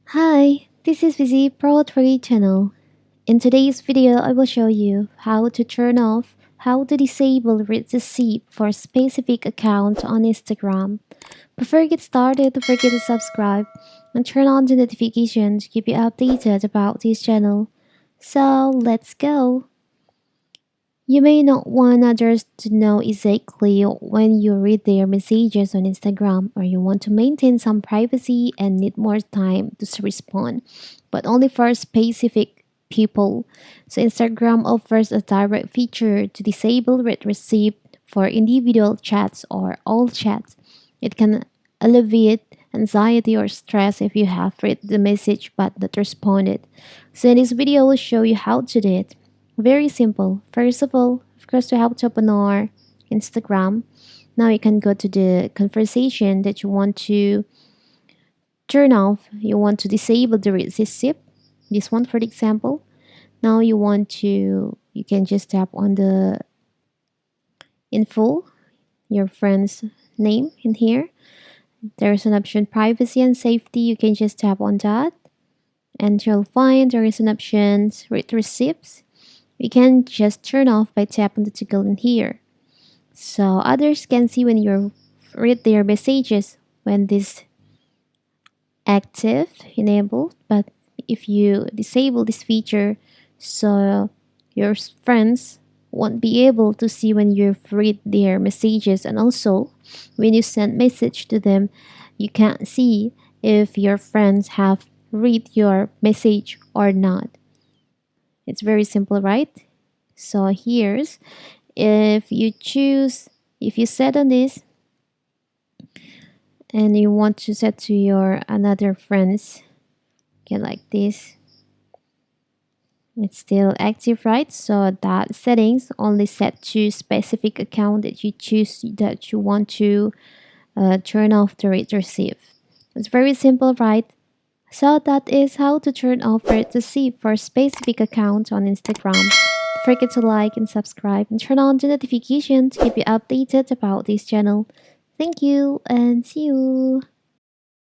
Hi, this is Busy Pro 3 channel. In today's video, I will show you how to turn off, how to disable read receipt for specific account on Instagram. Before we get started, don't forget to subscribe and turn on the notification to keep you updated about this channel. So let's go! You may not want others to know exactly when you read their messages on Instagram, or you want to maintain some privacy and need more time to respond, but only for specific people. So Instagram offers a direct feature to disable read receipt for individual chats or all chats. It can alleviate anxiety or stress if you have read the message but not responded. So in this video, I will show you how to do it. Very simple. First of course, to help to open our Instagram, now you can go to the conversation that you want to turn off. You want to disable the receipt. This one, for example. Now you can just tap on the info, your friend's name in here. There's an option privacy and safety. You can just tap on that, and you'll find there is an option read receipts. You can just turn off by tapping the toggle in here. So others can see when you read their messages when this active enabled, but if you disable this feature, so your friends won't be able to see when you read their messages, and also when you send message to them, you can't see if your friends have read your message or not. It's very simple, right? So here's, if you set on this and you want to set to your another friends, okay, like this, it's still active, right? So that settings only set to specific account that you choose, that you want to turn off the read receive. It's very simple, right? So that is how to turn off read receive for specific account on Instagram. Don't forget to like and subscribe and turn on the notification to keep you updated about this channel. Thank you and see you.